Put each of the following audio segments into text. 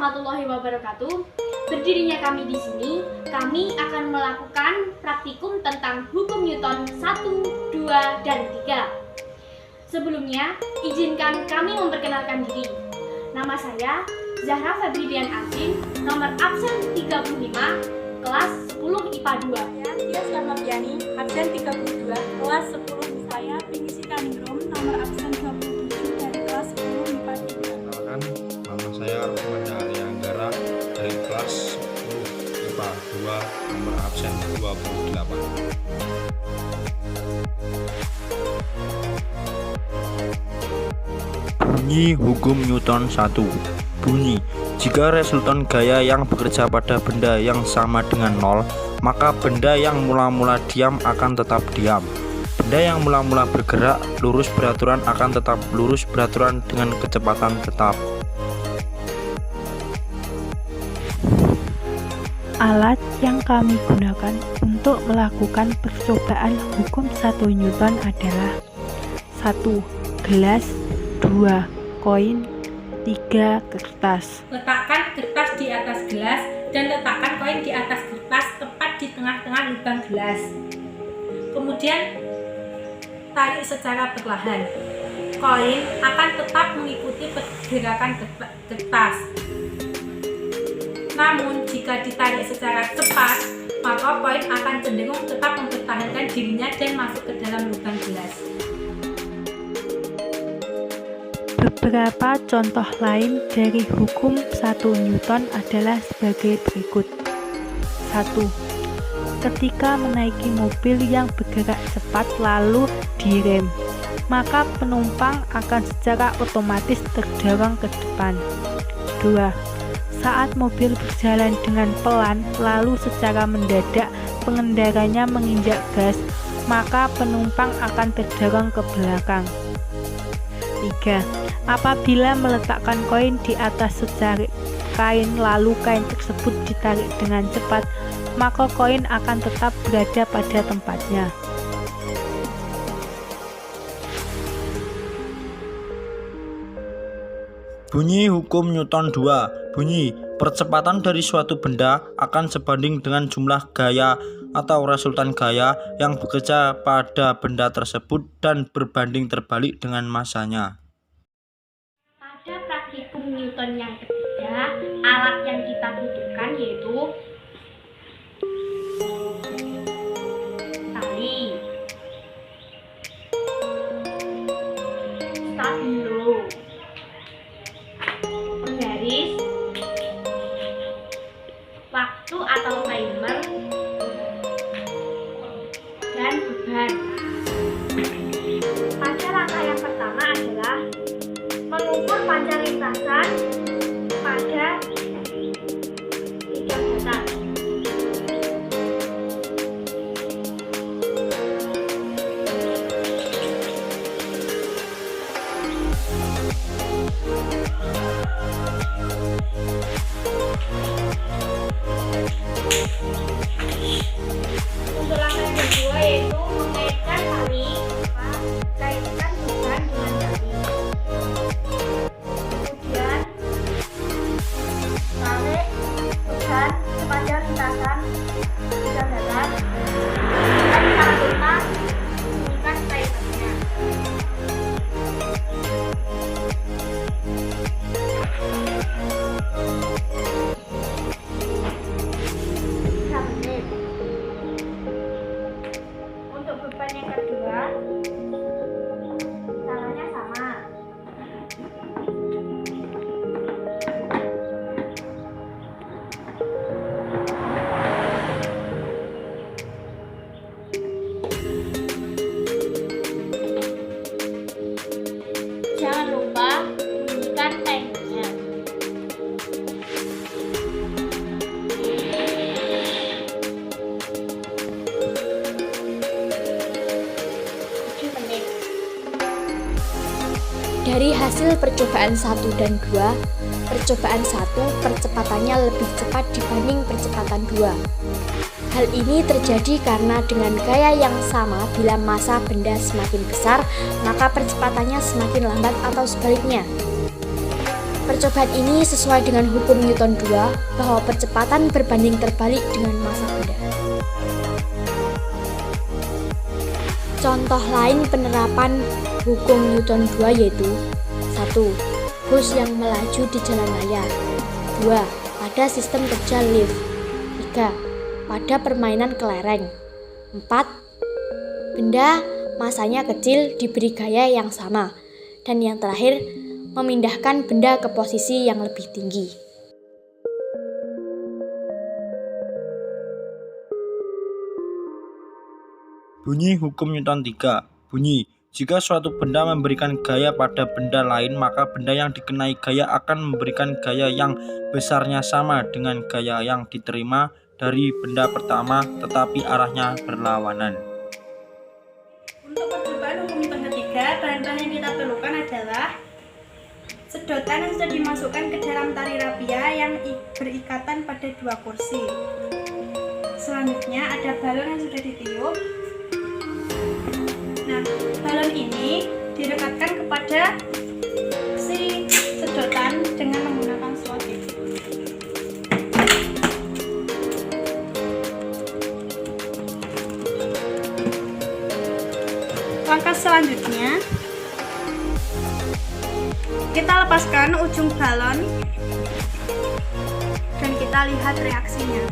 warahmatullahi wabarakatuh. Berdirinya kami di sini, kami akan melakukan praktikum tentang hukum Newton 1, 2, dan 3. Sebelumnya, izinkan kami memperkenalkan diri. Nama saya Zahra Febridian Azim, nomor absen 35, kelas 10 IPA 2. Tias Karnaviani, absen 32, kelas 10. Saya Pinisi Kaningrum, nomor absen 27 dari kelas 10 IPA 3. Kenalkan, nama saya Rosmanda Alianggara dari kelas 10 IPA 2, nomor absen 28. Bunyi hukum Newton 1. Bunyi, jika resultan gaya yang bekerja pada benda yang sama dengan 0, maka benda yang mula-mula diam akan tetap diam. Benda yang mula-mula bergerak lurus beraturan akan tetap lurus beraturan dengan kecepatan tetap. Alat yang kami gunakan untuk melakukan percobaan hukum 1 Newton adalah 1. Gelas, 2. Koin, 3. Kertas. Letakkan kertas di atas gelas dan letakkan koin di atas kertas tepat di tengah-tengah lubang gelas. Kemudian tarik secara perlahan. Koin akan tetap mengikuti pergerakan kertas. Namun jika ditarik secara cepat, maka koin akan cenderung tetap mempertahankan dirinya dan masuk ke dalam lubang gelas. Beberapa contoh lain dari hukum 1 Newton adalah sebagai berikut. 1. Ketika menaiki mobil yang bergerak cepat lalu direm, maka penumpang akan secara otomatis terdorong ke depan. 2. Saat mobil berjalan dengan pelan lalu secara mendadak pengendaranya menginjak gas, maka penumpang akan terdorong ke belakang. 3. Apabila meletakkan koin di atas secari kain lalu kain tersebut ditarik dengan cepat, maka koin akan tetap berada pada tempatnya. Bunyi hukum Newton 2. Bunyi, percepatan dari suatu benda akan sebanding dengan jumlah gaya atau resultan gaya yang bekerja pada benda tersebut dan berbanding terbalik dengan masanya. Pada praktikum Newton yang ketiga, alat yang kita butuhkan yaitu tali, stabilo, penggaris, waktu atau timer, dan beban. Pada langkah yang pertama adalah mengukur panjang lintasan pada bidang datar. Untuk langkah yang kedua yaitu mengaitkan tali, kaitkan beban dengan tali. Kemudian tarik beban sepanjang lintasan bidang datar dan jangan lupa bunyikan timernya. Untuk beban yang kedua, caranya sama. Jangan lupa bunyikan timernya. Dari hasil percobaan 1 dan 2, percobaan 1 percepatannya lebih cepat dibanding percepatan 2. Hal ini terjadi karena dengan gaya yang sama bila massa benda semakin besar, maka percepatannya semakin lambat atau sebaliknya. Percobaan ini sesuai dengan hukum Newton 2 bahwa percepatan berbanding terbalik dengan massa benda. Contoh lain penerapan hukum Newton 2 yaitu 1. Bus yang melaju di jalan raya. 2. Pada sistem kerja lift. 3. Pada permainan kelereng. 4. Benda masanya kecil diberi gaya yang sama. Dan yang terakhir, memindahkan benda ke posisi yang lebih tinggi. Bunyi hukum Newton 3. Bunyi, jika suatu benda memberikan gaya pada benda lain, maka benda yang dikenai gaya akan memberikan gaya yang besarnya sama dengan gaya yang diterima dari benda pertama, tetapi arahnya berlawanan. Untuk percobaan hukum Newton ketiga, bahan-bahan yang kita perlukan adalah sedotan yang sudah dimasukkan ke dalam tali rapia yang berikatan pada 2 kursi. Selanjutnya ada balon yang sudah ditiup. Nah, balon ini direkatkan kepada si sedotan dengan menggunakan selotip. Langkah selanjutnya, kita lepaskan ujung balon dan kita lihat reaksinya.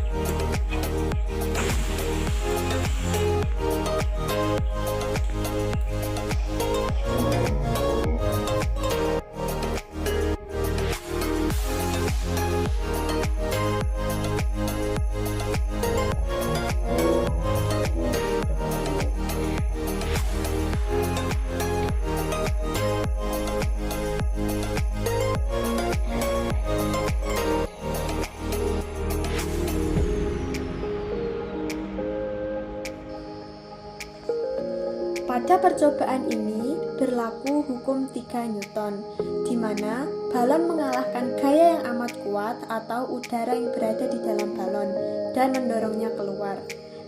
Pada percobaan ini berlaku hukum 3 Newton, di mana balon mengalahkan gaya yang amat kuat atau udara yang berada di dalam balon dan mendorongnya keluar.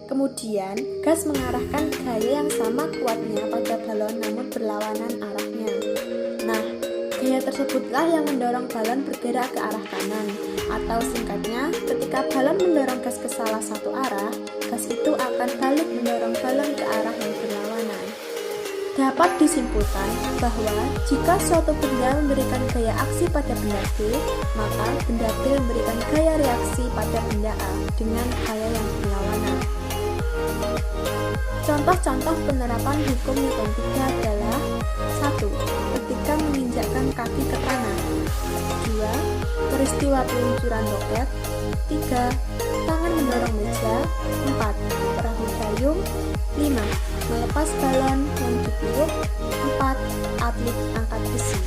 Kemudian, gas mengarahkan gaya yang sama kuatnya pada balon namun berlawanan arahnya. Nah, gaya tersebutlah yang mendorong balon bergerak ke arah kanan, atau singkatnya, ketika balon mendorong gas ke salah satu arah, gas itu akan balik mendorong balon ke arah yang berlawanan. Dapat disimpulkan bahwa jika suatu benda memberikan gaya aksi pada benda B, maka benda B memberikan gaya reaksi pada benda A dengan gaya yang berlawanan. Contoh-contoh penerapan hukum Newton 3 adalah 1. Ketika menginjakkan kaki ke tanah. 2. Peristiwa peluncuran roket. 3. Tangan mendorong meja. 4. Perahu dayung. 5. Melepas balon yang ditiup. 4. Atlet angkat besi.